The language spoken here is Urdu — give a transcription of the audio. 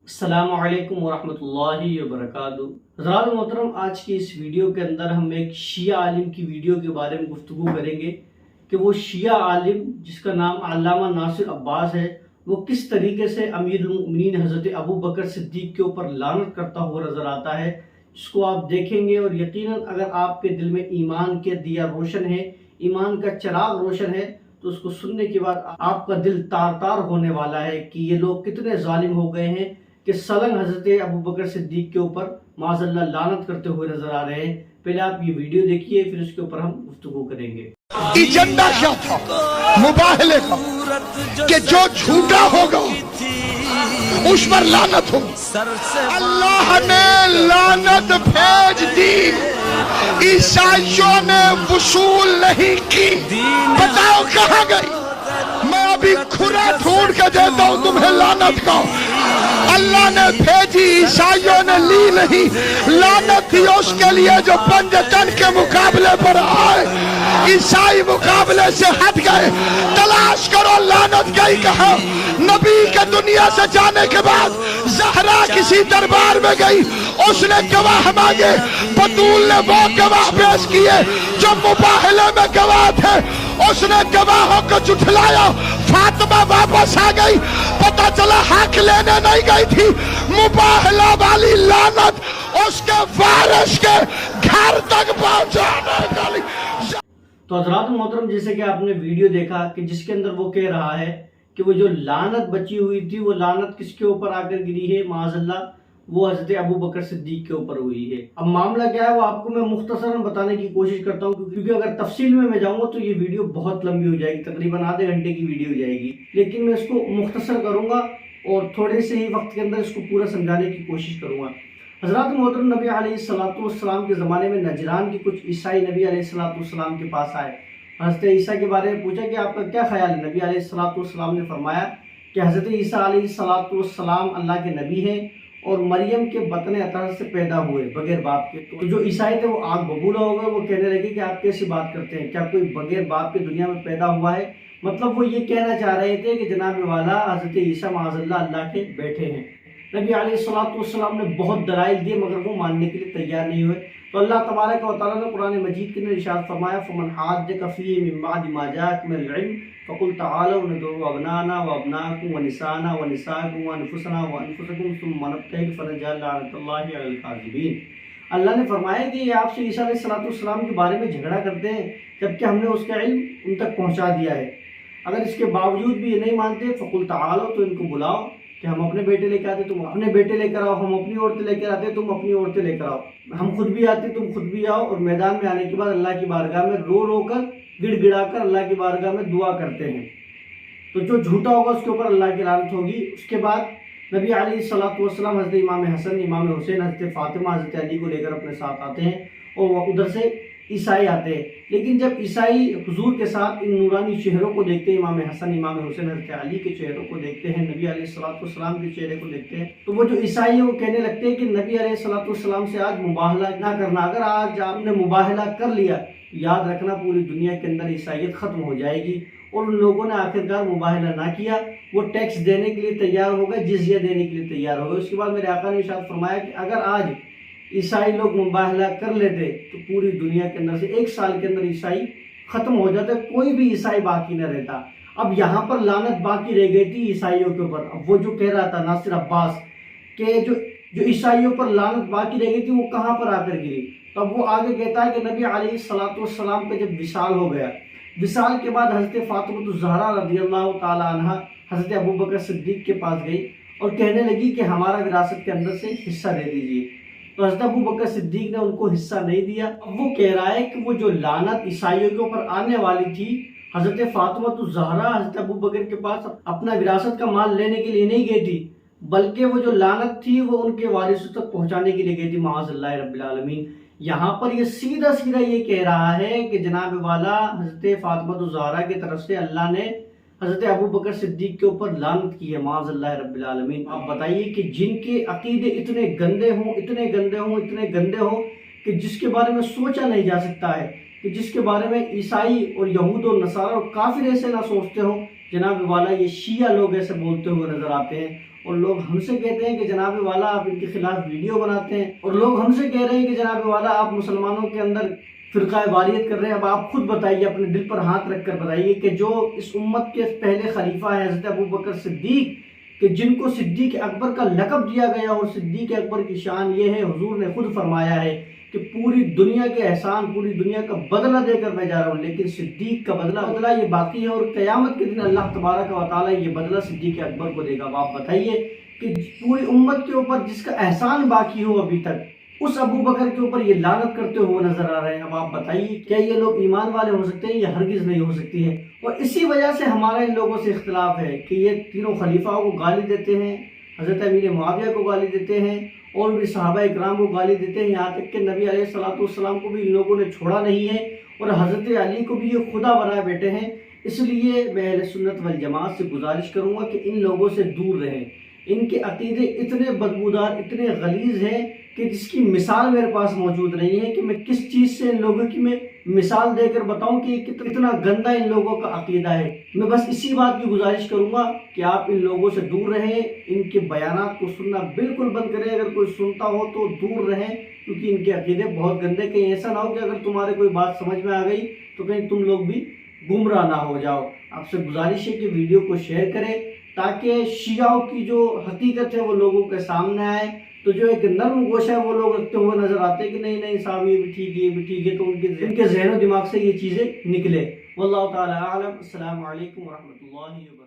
السلام علیکم ورحمۃ اللہ وبرکاتہ۔ حضرات محترم، آج کی اس ویڈیو کے اندر ہم ایک شیعہ عالم کی ویڈیو کے بارے میں گفتگو کریں گے کہ وہ شیعہ عالم جس کا نام علامہ ناصر عباس ہے، وہ کس طریقے سے امیر المؤمنین حضرت ابو بکر صدیق کے اوپر لعنت کرتا ہوا نظر آتا ہے، جس کو آپ دیکھیں گے اور یقیناً اگر آپ کے دل میں ایمان کے دیا روشن ہے، ایمان کا چراغ روشن ہے، تو اس کو سننے کے بعد آپ کا دل تار تار ہونے والا ہے کہ یہ لوگ کتنے ظالم ہو گئے ہیں کہ سلن حضرت ابو بکر صدیق کے اوپر معاذ اللہ لعنت کرتے ہوئے نظر آ رہے ہیں۔ پہلے آپ یہ ویڈیو دیکھیے، پھر اس کے اوپر ہم گفتگو کریں گے۔ ایجنڈا کیا تھا مباہلے کا کہ جو جھوٹا ہوگا اس پر لعنت ہو۔ اللہ نے لعنت بھیج دی، عیسائیوں نے وصول نہیں کی، بتاؤ کہاں گئی؟ میں ابھی کھرا ڈھونڈ کے دیتا ہوں تمہیں لعنت کا۔ اللہ نے بھیجی، عیسائیوں نے لی نہیں۔ لعنت تھی اس کے لیے جو پنجتن کے مقابلے پر آئے، عیسائی مقابلے سے ہٹ گئے۔ تلاش کرو لعنت گئی کہاں؟ نبی کے دنیا سے جانے کے بعد زہرا کسی دربار میں گئی، اس نے گواہ مانگے، بطول نے وہ گواہ پیش کیے جو مباہلے میں گواہ تھے، اس نے گواہوں کو جھٹلایا۔ فاطمہ واپس آ گئی، پتہ چلا حق لینے نہیں گئی تھی، مباہلہ والی لعنت اس کے وارث کے گھر تک پہنچانے کا لی۔ تو حضرات محترم، جیسے کہ آپ نے ویڈیو دیکھا کہ جس کے اندر وہ کہہ رہا ہے کہ وہ جو لعنت بچی ہوئی تھی، وہ لعنت کس کے اوپر آ کر گری ہے؟ معاذ اللہ وہ حضرت ابو بکر صدیق کے اوپر ہوئی ہے۔ اب معاملہ کیا ہے وہ آپ کو میں مختصراً بتانے کی کوشش کرتا ہوں، کیونکہ اگر تفصیل میں جاؤں گا تو یہ ویڈیو بہت لمبی ہو جائے گی، تقریباً آدھے گھنٹے کی ویڈیو ہو جائے گی، لیکن میں اس کو مختصر کروں گا اور تھوڑے سے ہی وقت کے اندر اس کو پورا سمجھانے کی کوشش کروں گا۔ حضرات محترم، نبی علیہ السلام کے زمانے میں نجران کے کچھ عیسائی نبی علیہ السلام کے پاس آئے، حضرت عیسیٰ کے بارے میں پوچھا کہ آپ کا کیا خیال ہے؟ نبی علیہ السلام نے فرمایا کہ حضرت عیسیٰ علیہ السلام اللہ کے نبی ہیں اور مریم کے بطن عطر سے پیدا ہوئے بغیر باپ کے۔ تو جو عیسائی تھے وہ آگ ببولا ہو گئے، وہ کہنے لگے کہ آپ کیسی بات کرتے ہیں، کیا کوئی بغیر باپ کے دنیا میں پیدا ہوا ہے؟ مطلب وہ یہ کہنا چاہ رہے تھے کہ جناب والا حضرت عیسیٰ معاذ اللہ کے بیٹے ہیں۔ نبی علیہ السلام نے بہت دلائل دیے مگر وہ ماننے کے لیے تیار نہیں ہوئے۔ تو اللہ تبارک و تعالیٰ نے قرآن مجید کے اندر ارشاد فرمایا، فَمَنْ حَاجَّكَ فِيهِ مِن بَعْدِ مَا جَاءَكَ مِنَ الْعِلْمِ فَقُلْ تَعَالَوْا نَدْعُو أَبْنَاءَنَا وَأَبْنَاءَكُمْ وَنِسَاءَنَا وَنِسَاءَكُمْ وَأَنفُسَنَا وَأَنفُسَكُمْ ثُمَّ نَبْتَهِلْ فَنَجْعَلَ لَعْنَتَ اللَّهِ عَلَى الْكَاذِبِينَ۔ اللہ نے فرمایا کہ یہ آپ سے عیسیٰ علیہ السلام کے بارے میں جھگڑا کرتے ہیں جبکہ ہم نے اس کا علم ان تک پہنچا دیا ہے، اگر اس کے باوجود بھی یہ نہیں مانتے فَقُلْ تَعَالَوْا، تو ان کو بلاؤ کہ ہم اپنے بیٹے لے کر آتے تم اپنے بیٹے لے کر آؤ، ہم اپنی عورتیں لے کر آتے تم اپنی عورتیں لے کر آؤ، ہم خود بھی آتے تم خود بھی آؤ، اور میدان میں آنے کے بعد اللہ کی بارگاہ میں رو رو کر گڑ گڑا کر اللہ کی بارگاہ میں دعا کرتے ہیں۔ تو جو جھوٹا ہوگا اس کے اوپر اللہ کی لعنت ہوگی۔ اس کے بعد نبی علیہ السلام حضرت امام حسن، امام حسین، حضرت فاطمہ، حضرت علی کو لے کر اپنے ساتھ آتے ہیں اور وہ ادھر سے عیسائی آتے ہیں۔ لیکن جب عیسائی حضور کے ساتھ ان نورانی چہروں کو دیکھتے ہیں، امام حسن، امام حسین، حضرت علی کے چہروں کو دیکھتے ہیں، نبی علیہ السلام کے چہرے کو دیکھتے ہیں، تو وہ جو عیسائی ہیں وہ کہنے لگتے ہیں کہ نبی علیہ السلام سے آج مباہلہ نہ کرنا، اگر آج آپ نے مباہلہ کر لیا یاد رکھنا پوری دنیا کے اندر عیسائیت ختم ہو جائے گی۔ اور ان لوگوں نے آخرکار مباہلہ نہ کیا، وہ ٹیکس دینے کے لیے تیار ہو گئے، جزیہ دینے کے لیے تیار ہو گئے۔ اس کے بعد میرے آقا نے ارشاد فرمایا کہ اگر آج عیسائی لوگ مباہلہ کر لیتے تو پوری دنیا کے اندر سے ایک سال کے اندر عیسائی ختم ہو جاتے، کوئی بھی عیسائی باقی نہ رہتا۔ اب یہاں پر لعنت باقی رہ گئی تھی عیسائیوں کے اوپر۔ اب وہ جو کہہ رہا تھا ناصر عباس کہ جو عیسائیوں پر لعنت باقی رہ گئی تھی وہ کہاں پر آ کر گری؟ تو اب وہ آگے کہتا ہے کہ نبی علیہ السلام کا جب وصال ہو گیا، وصال کے بعد حضرت فاطمہ الزہرا رضی اللہ تعالی عنہ حضرت ابو بکر صدیق کے پاس گئی اور کہنے لگی کہ ہمارا وراثت کے اندر سے حصہ دے دیجیے۔ تو حضرت ابو بکر صدیق نے ان کو حصہ نہیں دیا۔ اب وہ کہہ رہا ہے کہ وہ جو لعنت عیسائیوں کے اوپر آنے والی تھی، حضرت فاطمہ الزہرا حضرت ابو بکر کے پاس اپنا وراثت کا مال لینے کے لیے نہیں گئی تھی، بلکہ وہ جو لعنت تھی وہ ان کے وارثوں تک پہنچانے کے لیے گئی تھی، معاذ اللہ رب العالمین۔ یہاں پر یہ سیدھا یہ کہہ رہا ہے کہ جناب والا حضرت فاطمہ الزہرا کی طرف سے اللہ نے حضرت ابو بکر صدیق کے اوپر لعنت کی ہے، معاذ اللہ رب العالمین۔ آپ بتائیے کہ جن کے عقیدے اتنے گندے ہوں کہ جس کے بارے میں سوچا نہیں جا سکتا ہے، کہ جس کے بارے میں عیسائی اور یہود و نصارہ اور کافر ایسے نہ سوچتے ہوں، جناب والا یہ شیعہ لوگ ایسے بولتے ہوئے نظر آتے ہیں اور لوگ ہم سے کہتے ہیں کہ جناب والا آپ ان کے خلاف ویڈیو بناتے ہیں، اور لوگ ہم سے کہہ رہے ہیں کہ جناب والا آپ مسلمانوں کے اندر فرقہ واریت کر رہے ہیں۔ اب آپ خود بتائیے، اپنے دل پر ہاتھ رکھ کر بتائیے کہ جو اس امت کے پہلے خلیفہ ہیں حضرت ابوبکر صدیق، کہ جن کو صدیق اکبر کا لقب دیا گیا، اور صدیق اکبر کی شان یہ ہے، حضور نے خود فرمایا ہے کہ پوری دنیا کے احسان، پوری دنیا کا بدلہ دے کر میں جا رہا ہوں، لیکن صدیق کا بدلہ یہ باقی ہے، اور قیامت کے دن اللہ تبارک و تعالیٰ یہ بدلہ صدیق اکبر کو دے گا۔ اب آپ بتائیے کہ پوری امت کے اوپر جس کا احسان باقی ہو ابھی تک، اس ابو بکر کے اوپر یہ لعنت کرتے ہوئے نظر آ رہے ہیں۔ اب آپ بتائیے کیا یہ لوگ ایمان والے ہو سکتے ہیں؟ یہ ہرگز نہیں ہو سکتی ہے، اور اسی وجہ سے ہمارا ان لوگوں سے اختلاف ہے کہ یہ تینوں خلیفہ کو گالی دیتے ہیں، حضرت امیر معاویہ کو گالی دیتے ہیں، اور بھی صحابہ اکرام کو گالی دیتے ہیں، یہاں تک کہ نبی علیہ الصلوۃ والسلام کو بھی ان لوگوں نے چھوڑا نہیں ہے، اور حضرت علی کو بھی یہ خدا بنائے بیٹھے ہیں۔ اس لیے میں اہل سنت والجماعت سے گزارش کروں گا کہ ان لوگوں سے دور رہیں۔ ان کے عقیدے اتنے بدبودار، اتنے غلیظ ہیں کہ جس کی مثال میرے پاس موجود نہیں ہے کہ میں کس چیز سے ان لوگوں کی میں مثال دے کر بتاؤں کہ کتنا گندا ان لوگوں کا عقیدہ ہے۔ میں بس اسی بات کی گزارش کروں گا کہ آپ ان لوگوں سے دور رہیں، ان کے بیانات کو سننا بالکل بند کریں، اگر کوئی سنتا ہو تو دور رہیں، کیونکہ ان کے عقیدے بہت گندے۔ کہیں ایسا نہ ہو کہ اگر تمہارے کوئی بات سمجھ میں آ گئی تو کہیں تم لوگ بھی گمراہ نہ ہو جاؤ۔ آپ سے گزارش ہے کہ ویڈیو کو شیئر کریں تاکہ شیعوں کی جو حقیقت ہے وہ لوگوں کے سامنے آئے، تو جو ایک نرم گوشہ ہے وہ لوگ رکھتے ہوئے نظر آتے ہیں کہ نہیں نہیں صاحب یہ بھی ٹھیک ہے، یہ بھی ٹھیک ہے، تو ان کے ذہن و دماغ سے یہ چیزیں نکلے۔ واللہ تعالی اعلم۔ السلام علیکم ورحمۃ اللہ وبرکاتہ۔